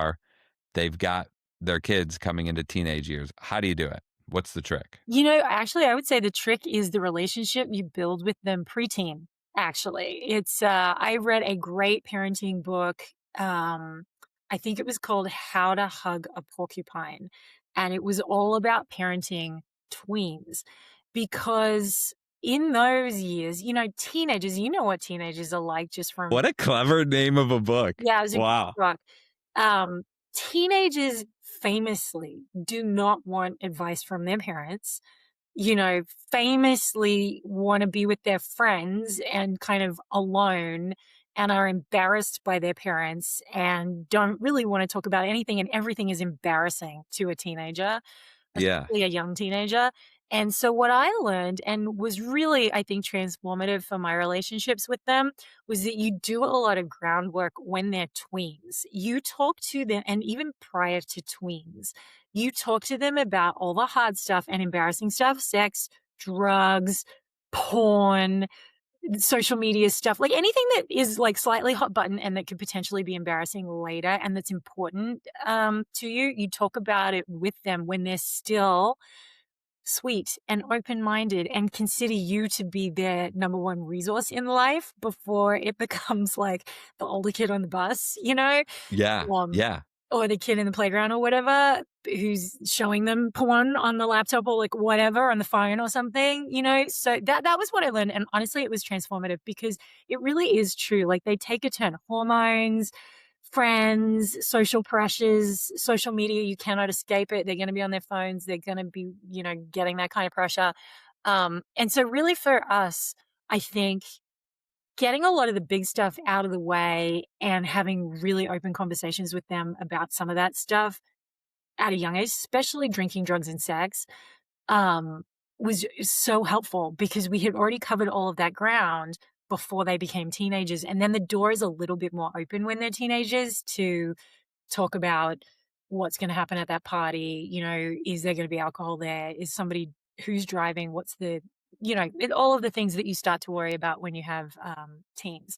they've got their kids coming into teenage years. How do you do it? What's the trick? Actually, I would say the trick is the relationship you build with them preteen, actually. I read a great parenting book. Um, I think it was called How to Hug a Porcupine. And it was all about parenting tweens because in those years, teenagers, you know what teenagers are like just from, What a clever name of a book. yeah, it was a Wow. book. Um, Teenagers famously do not want advice from their parents, famously want to be with their friends and kind of alone and are embarrassed by their parents and don't really want to talk about anything. And everything is embarrassing to a teenager, Yeah. especially a young teenager. And so, what I learned and was really, I think, transformative for my relationships with them was that you do a lot of groundwork when they're tweens. You talk to them, and even prior to tweens, you talk to them about all the hard stuff and embarrassing stuff: sex, drugs, porn, social media stuff, like anything that is like slightly hot button and that could potentially be embarrassing later and that's important to you. You talk about it with them when they're still sweet and open-minded and consider you to be their number one resource in life before it becomes like the older kid on the bus, Yeah. um, Yeah. or the kid in the playground or whatever who's showing them porn on the laptop or like whatever on the phone or something, So that was what I learned. And honestly, it was transformative because it really is true. Like they take a turn. Hormones, friends, social pressures, social media, you cannot escape it. They're going to be on their phones. They're going to be, getting that kind of pressure. And so really for us, I think getting a lot of the big stuff out of the way and having really open conversations with them about some of that stuff at a young age, especially drinking, drugs, and sex, um, was so helpful because we had already covered all of that ground before they became teenagers. And then the door is a little bit more open when they're teenagers to talk about what's going to happen at that party. Is there going to be alcohol there? Is somebody who's driving? What's all of the things that you start to worry about when you have teens.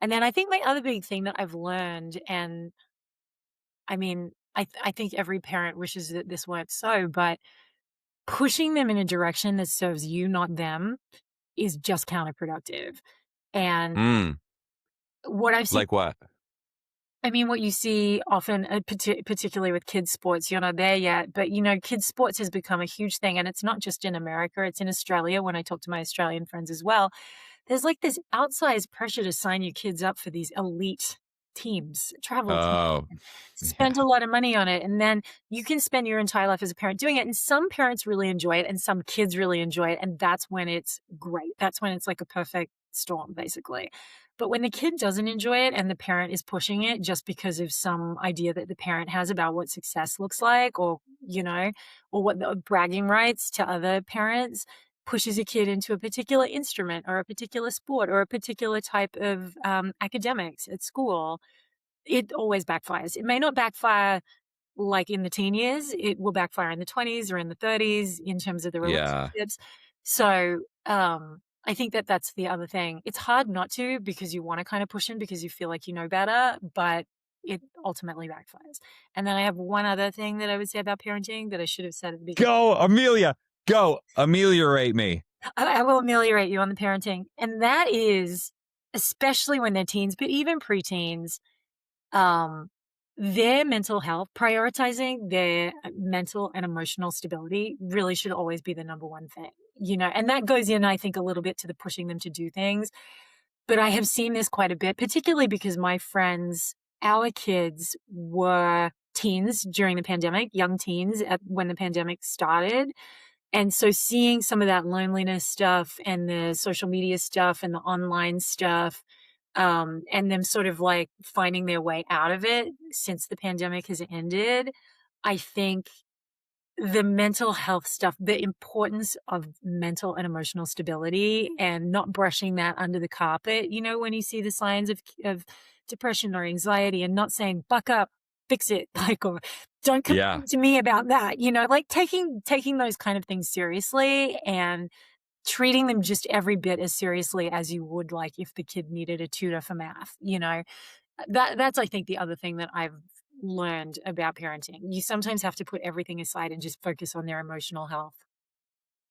And then I think my other big thing that I've learned, and I mean, I think every parent wishes that this weren't so, but pushing them in a direction that serves you, not them, is just counterproductive. And Mm. what I've seen, Like what? I mean, what you see often, particularly with kids' sports, you're not there yet, but kids' sports has become a huge thing. And it's not just in America, it's in Australia. When I talk to my Australian friends as well, there's like this outsized pressure to sign your kids up for these elite teams, travel Oh, teams, spend yeah. a lot of money on it. And then you can spend your entire life as a parent doing it. And some parents really enjoy it and some kids really enjoy it. And that's when it's great. That's when it's like a perfect storm, basically. But when the kid doesn't enjoy it and the parent is pushing it just because of some idea that the parent has about what success looks like, or what the bragging rights to other parents, pushes a kid into a particular instrument or a particular sport or a particular type of academics at school, it always backfires. It may not backfire like in the teen years, it will backfire in the 20s or in the 30s in terms of the Yeah. relationships. So, I think that that's the other thing. It's hard not to because you want to kind of push in because you feel like you know better, but it ultimately backfires. And then I have one other thing that I would say about parenting that I should have said at the beginning. Go, Amelia. Go. Ameliorate me. I will ameliorate you on the parenting. And that is, especially when they're teens, but even preteens, um, their mental health, prioritizing their mental and emotional stability really should always be the number one thing, and that goes in, I think, a little bit to the pushing them to do things. But I have seen this quite a bit, particularly because my friends, our kids were teens during the pandemic, young teens when the pandemic started. And so seeing some of that loneliness stuff and the social media stuff and the online stuff, and them sort of like finding their way out of it since the pandemic has ended, I think the mental health stuff, the importance of mental and emotional stability and not brushing that under the carpet, when you see the signs of depression or anxiety and not saying, buck up, fix it, like, or Don't Yeah. complain to me about that, like taking those kind of things seriously and treating them just every bit as seriously as you would like if the kid needed a tutor for math, That's I think the other thing that I've learned about parenting. You sometimes have to put everything aside and just focus on their emotional health.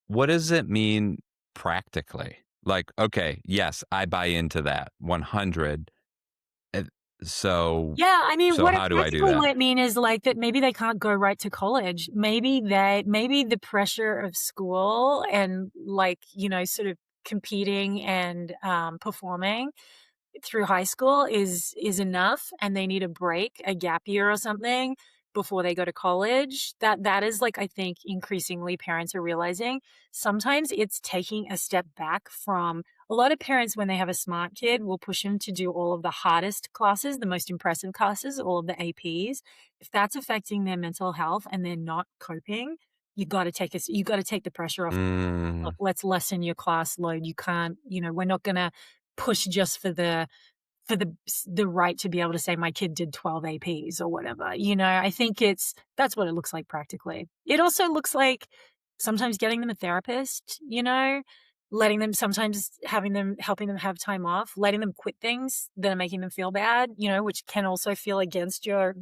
What does it mean practically? Like, okay, yes, I buy into that 100. Uh, So, Yeah, I mean, so what a how do I do practical that? might mean is like that maybe they can't go right to college. Maybe the pressure of school and like, sort of competing and performing through high school is enough and they need a break, a gap year or something before they go to college. That is like I think increasingly parents are realizing sometimes it's taking a step back from a lot of parents when they have a smart kid will push them to do all of the hardest classes, the most impressive classes, all of the APs. If that's affecting their mental health and they're not coping, you got to take the pressure off. Mm, Look, let's lessen your class load. You can't, we're not going to push just for the right to be able to say my kid did 12 APs or whatever. I think that's what it looks like practically. It also looks like sometimes getting them a therapist, letting them sometimes helping them have time off, letting them quit things that are making them feel bad, which can also feel against your,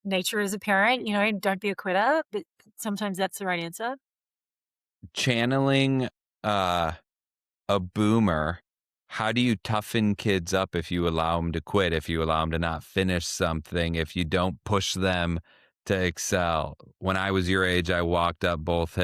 nature as a parent, don't be a quitter, but sometimes that's the right answer. channeling uh, a boomer, how do you toughen kids up if you allow them to quit, if you allow them to not finish something, if you don't push them to excel? When I was your age, I walked up both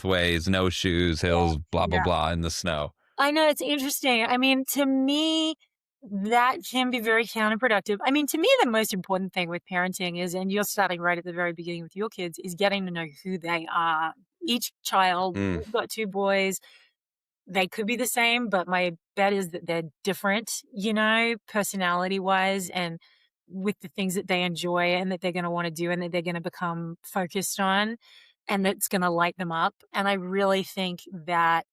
ways, no shoes, hills, blah, blah, Yeah. blah, in the snow. I know, it's interesting. I mean, to me, that can be very counterproductive. I mean, to me, the most important thing with parenting is, and you're starting right at the very beginning with your kids, is getting to know who they are. Each child, Mm, we've got two boys, they could be the same, but my bet is that they're different, personality wise and with the things that they enjoy and that they're going to want to do and that they're going to become focused on and that's going to light them up. And I really think that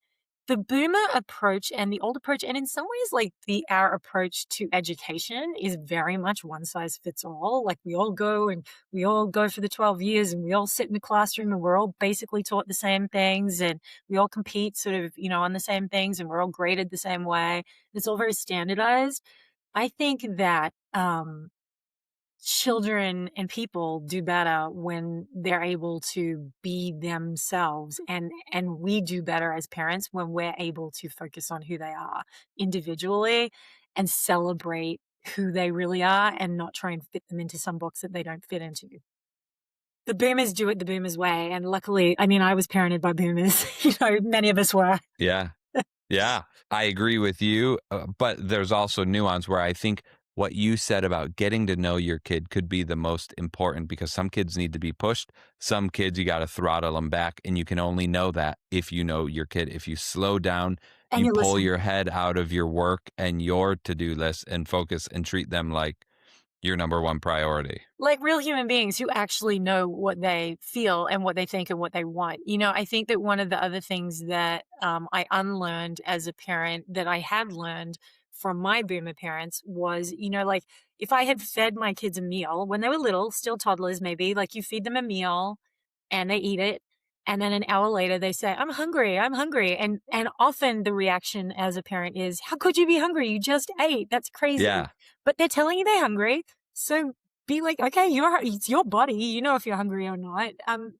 the boomer approach and the old approach, and in some ways, like our approach to education is very much one size fits all. Like we all go for the 12 years and we all sit in the classroom and we're all basically taught the same things and we all compete sort of, on the same things and we're all graded the same way. It's all very standardized. I think that children and people do better when they're able to be themselves and we do better as parents when we're able to focus on who they are individually and celebrate who they really are and not try and fit them into some box that they don't fit into. The boomers do it the boomers way and luckily, I mean, I was parented by boomers. Many of us were. yeah. Yeah, I agree with you. But there's also nuance where I think what you said about getting to know your kid could be the most important because some kids need to be pushed. Some kids, you got to throttle them back. And you can only know that if you know your kid. If you slow down, And you you pull listen. your head out of your work and your to do list and focus and treat them like your number one priority. Like real human beings who actually know what they feel and what they think and what they want. I think that one of the other things that I unlearned as a parent that I had learned from my boomer parents was, like if I had fed my kids a meal when they were little, still toddlers maybe, like you feed them a meal and they eat it. And then an hour later they say, I'm hungry, I'm hungry. And often the reaction as a parent is, how could you be hungry? You just ate. That's crazy. Yeah. But they're telling you they're hungry. So be like, okay, it's your body. You know if you're hungry or not. And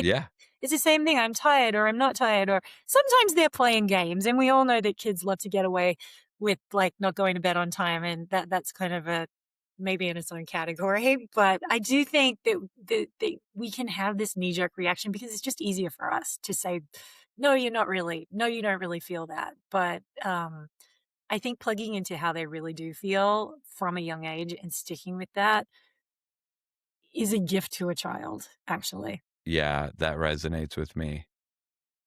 Yeah. it's the same thing. I'm tired or I'm not tired. Or sometimes they're playing games, and we all know that kids love to get away with like not going to bed on time, and that's kind of a maybe in its own category. But I do think that we can have this knee jerk reaction because it's just easier for us to say, no, you're not really. No, you don't really feel that. But I think plugging into how they really do feel from a young age and sticking with that is a gift to a child, actually. Yeah. That resonates with me.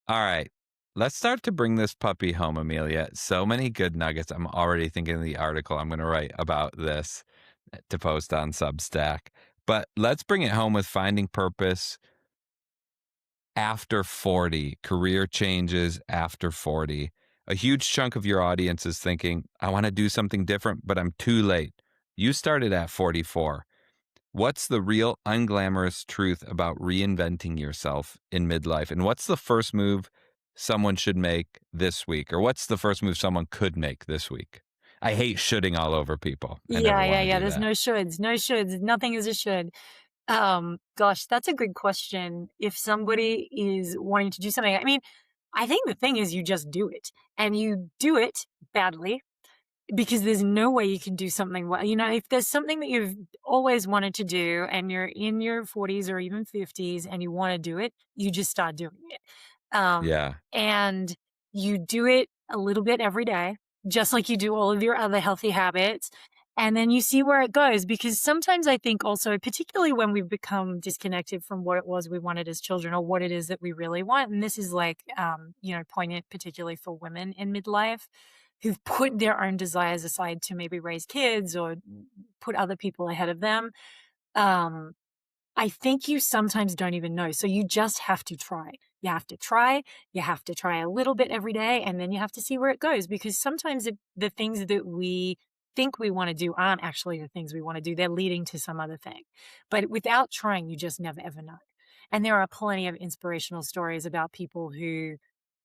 All right. Let's start to bring this puppy home, Amelia. So many good nuggets. I'm already thinking of the article I'm going to write about this to post on Substack. But let's bring it home with finding purpose after 40, career changes after 40. A huge chunk of your audience is thinking, I want to do something different, but I'm too late. You started at 44. What's the real unglamorous truth about reinventing yourself in midlife? And what's the first move someone should make this week? Or what's the first move someone could make this week? I hate shoulding all over people. I never Yeah, want yeah, to yeah. do There's that. no shoulds, no shoulds. Nothing is a should. Gosh, that's a good question. If somebody is wanting to do something, I mean, I think the thing is you just do it and you do it badly because there's no way you can do something well. You know, if there's something that you've always wanted to do and you're in your 40s or even 50s and you want to do it, you just start doing it. Um, Yeah. and you do it a little bit every day, just like you do all of your other healthy habits. And then you see where it goes. Because sometimes I think also, particularly when we've become disconnected from what it was we wanted as children or what it is that we really want. And this is like, poignant, particularly for women in midlife who've put their own desires aside to maybe raise kids or put other people ahead of them. Um, I think you sometimes don't even know. So you just have to try. You have to try. You have to try a little bit every day, and then you have to see where it goes. Because sometimes the things that we think we want to do aren't actually the things we want to do. They're leading to some other thing. But without trying, you just never ever know. And there are plenty of inspirational stories about people who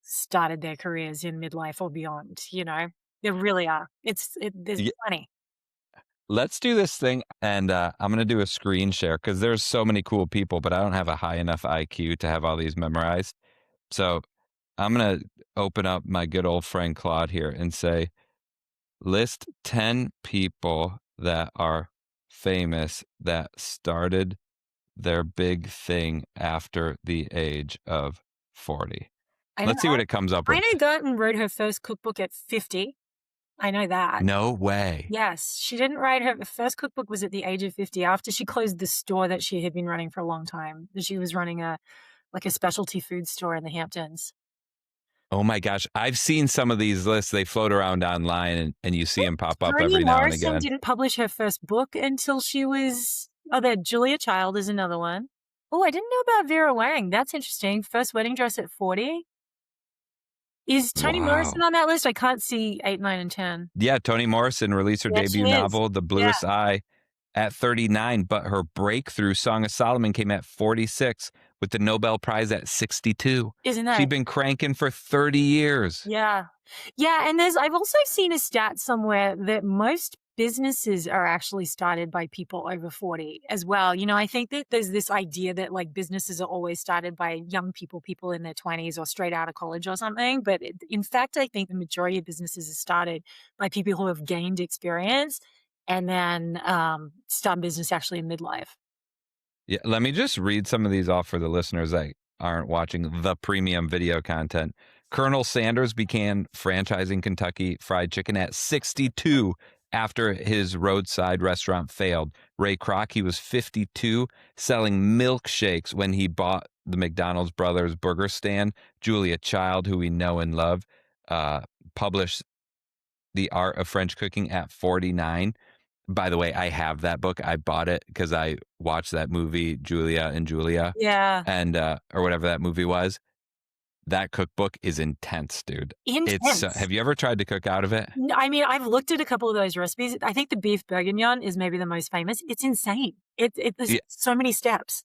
started their careers in midlife or beyond. There really are. There's Yeah. plenty. Let's do this thing. And I'm going to do a screen share because there's so many cool people, but I don't have a high enough IQ to have all these memorized. So I'm going to open up my good old friend Claude here and say, list 10 people that are famous that started their big thing after the age of 40. I know. Let's see what it comes up I with. know Gertin wrote her first cookbook at 50. I know that. No way. Yes, she didn't write her first cookbook was at the age of 50 after she closed the store that she had been running for a long time. She was running a specialty food store in the Hamptons. Oh my gosh. I've seen some of these lists. They float around online and you see them pop up Toni every now and Morrison again. didn't publish her first book until she was there Julia Child is another one. Oh, I didn't know about Vera Wang. That's interesting. First wedding dress at 40. Is Toni Morrison Wow. on that list? I can't see 8, 9, and 10. Yeah, Toni Morrison released her Yeah, she debut is. novel, The Yeah, Bluest Eye, at 39, but her breakthrough Song of Solomon came at 46 with the Nobel Prize at 62. isn't She'd that? been cranking for 30 years. Yeah. Yeah, and I've also seen a stat somewhere that most businesses are actually started by people over 40 as well. I think that there's this idea that like businesses are always started by young people in their 20s or straight out of college or something. But in fact, I think the majority of businesses are started by people who have gained experience and then start business actually in midlife. Yeah, let me just read some of these off for the listeners that aren't watching the premium video content. Colonel Sanders began franchising Kentucky Fried Chicken at 62 after his roadside restaurant failed. Ray Kroc, he was 52, selling milkshakes when he bought the McDonald's Brothers burger stand. Julia Child, who we know and love, uh, published The Art of French Cooking at 49. By the way, I have that book. I bought it because I watched that movie, Julia and Julia, Yeah. and or whatever that movie was. That cookbook is intense, dude. It's Intense. have you ever tried to cook out of it? I mean, I've looked at a couple of those recipes. I think the beef bourguignon is maybe the most famous. It's insane. There's Yeah, so many steps.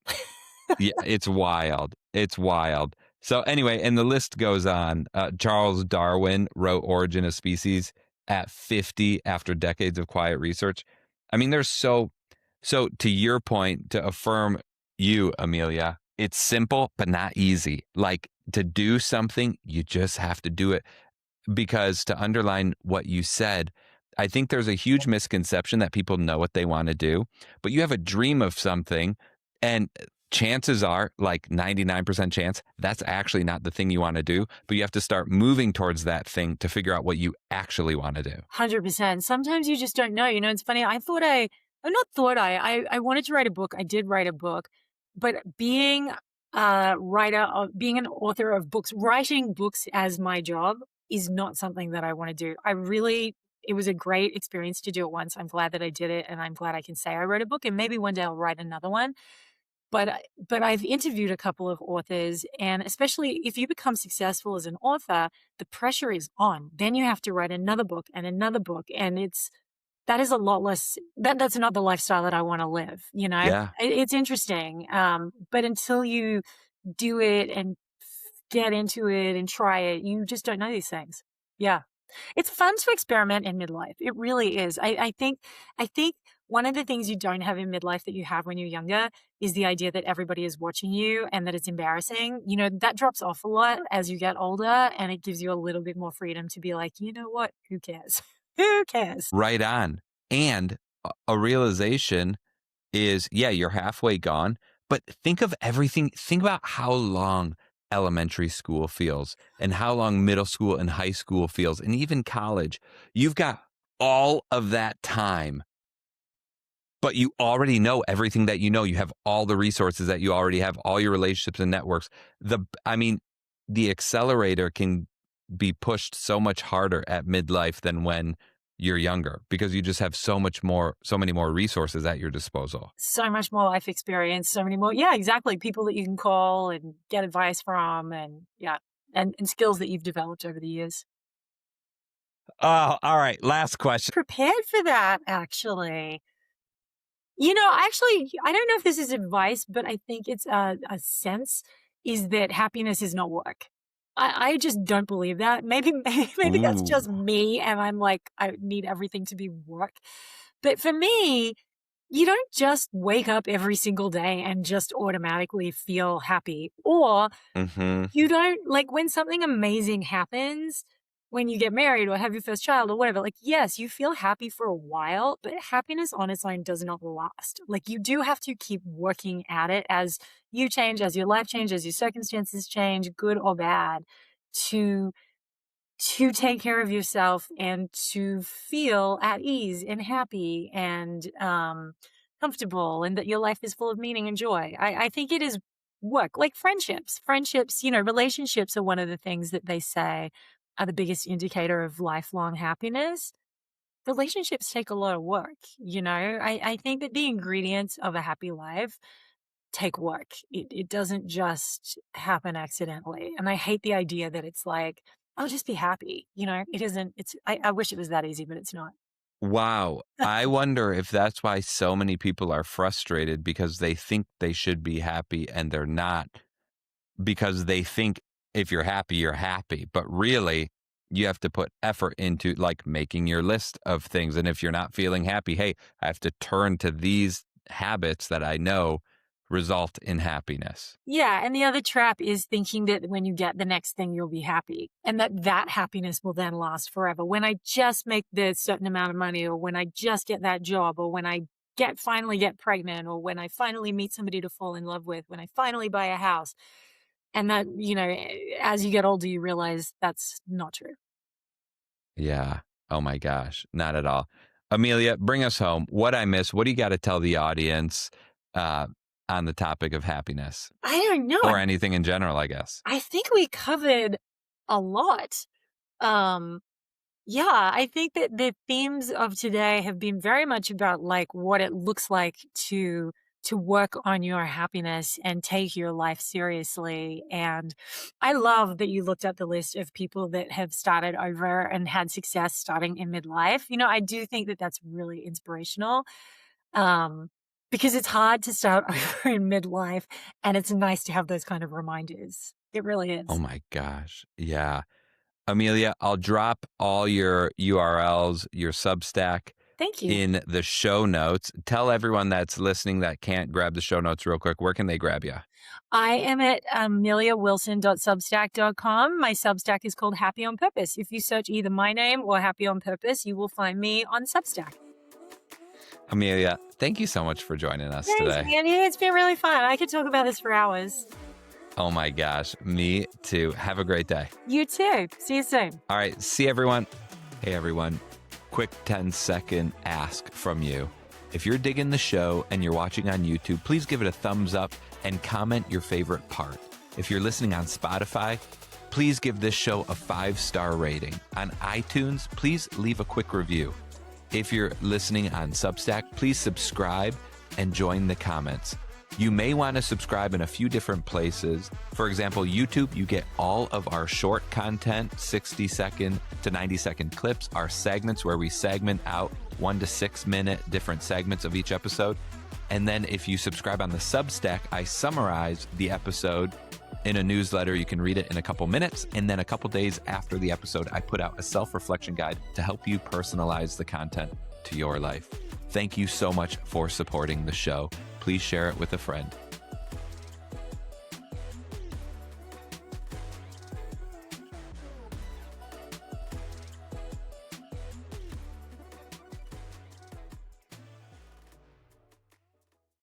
yeah, it's wild. It's wild. So anyway, and the list goes on. Charles Darwin wrote Origin of Species at 50 after decades of quiet research. I mean, there's so to your point, to affirm you, Amelia, it's simple but not easy. Like to do something, you just have to do it. Because to underline what you said, I think there's a huge misconception that people know what they want to do, but you have a dream of something, and chances are, like 99% chance, that's actually not the thing you want to do, but you have to start moving towards that thing to figure out what you actually want to do. 100%. Sometimes you just don't know. It's funny. I wanted to write a book. I did write a book, but being a writer, being an author of books, writing books as my job is not something that I want to do. It was a great experience to do it once. I'm glad that I did it. And I'm glad I can say I wrote a book and maybe one day I'll write another one. But I've interviewed a couple of authors, and especially if you become successful as an author, the pressure is on. Then you have to write another book and another book, and that is a lot less, that's not the lifestyle that I want to live, you know? Yeah. It's interesting. But until you do it and get into it and try it, you just don't know these things. Yeah. It's fun to experiment in midlife. It really is. I think one of the things you don't have in midlife that you have when you're younger is the idea that everybody is watching you and that it's embarrassing. You know, that drops off a lot as you get older, and it gives you a little bit more freedom to be like, you know what? Who cares? Who cares? Right on. And a realization is, yeah, you're halfway gone, but think of everything. Think about how long elementary school feels and how long middle school and high school feels and even college. You've got all of that time, but you already know everything that you know. You have all the resources that you already have, all your relationships and networks. I mean, the accelerator can be pushed so much harder at midlife than when you're younger because you just have so many more resources at your disposal. So much more life experience, so many more. Yeah, exactly. People that you can call and get advice from, and yeah, and skills that you've developed over the years. Oh, all right. Last question. Prepared for that, actually. You know, actually, I don't know if this is advice, but I think it's a sense is that happiness is not work. I just don't believe that. Maybe that's Ooh. just me, and I'm like, I need everything to be work. But for me, you don't just wake up every single day and just automatically feel happy. Or Mm-hmm. you don't like when something amazing happens, when you get married or have your first child or whatever, like, yes, you feel happy for a while, but happiness on its own does not last. Like, you do have to keep working at it as you change, as your life changes, as your circumstances change, good or bad, to take care of yourself and to feel at ease and happy and comfortable, and that your life is full of meaning and joy. I think it is work, like friendships, you know, relationships are one of the things that they say are the biggest indicator of lifelong happiness. Relationships take a lot of work, you know. I think that the ingredients of a happy life take work. It doesn't just happen accidentally. And I hate the idea that it's like, I'll just be happy. You know, it isn't, I wish it was that easy, but it's not. Wow. I wonder if that's why so many people are frustrated because they think they should be happy and they're not, because they think if you're happy, you're happy. But really, you have to put effort into like making your list of things. And if you're not feeling happy, hey, I have to turn to these habits that I know result in happiness. Yeah. And the other trap is thinking that when you get the next thing, you'll be happy and that happiness will then last forever. When I just make this certain amount of money, or when I just get that job, or when I finally get pregnant, or when I finally meet somebody to fall in love with, when I finally buy a house. And that, you know, as you get older, you realize that's not true. Yeah. Oh my gosh. Not at all. Amelia, bring us home. What I miss, what do you got to tell the audience uh, on the topic of happiness I don't know. or anything in general, I guess? I think we covered a lot. Um, yeah, I think that the themes of today have been very much about like what it looks like to work on your happiness and take your life seriously. And I love that you looked at the list of people that have started over and had success starting in midlife. You know, I do think that that's really inspirational. Um, because it's hard to start over in midlife, and it's nice to have those kind of reminders. It really Oh is. my gosh. Yeah. Amelia, I'll drop all your URLs, your Substack Thank you. in the show notes. Tell everyone that's listening that can't grab the show notes real quick. Where can they grab you? I am at ameliawilson.substack.com. My Substack is called Happy on Purpose. If you search either my name or Happy on Purpose, you will find me on Substack. Amelia, thank you so much for joining us Thanks, today. Andy. It's been really fun. I could talk about this for hours. Oh my gosh. Me too. Have a great day. You too. See you soon. All right. See everyone. Hey, everyone. Quick 10-second ask from you. If you're digging the show and you're watching on YouTube, please give it a thumbs up and comment your favorite part. If you're listening on Spotify, please give this show a 5-star rating. On iTunes, please leave a quick review. If you're listening on Substack, please subscribe and join the comments. You may want to subscribe in a few different places. For example, YouTube, you get all of our short content, 60-second to 90-second clips, our segments where we segment out 1 to 6 minute different segments of each episode. And then if you subscribe on the Substack, I summarize the episode in a newsletter. You can read it in a couple minutes. And then a couple days after the episode, I put out a self-reflection guide to help you personalize the content to your life. Thank you so much for supporting the show. Please share it with a friend.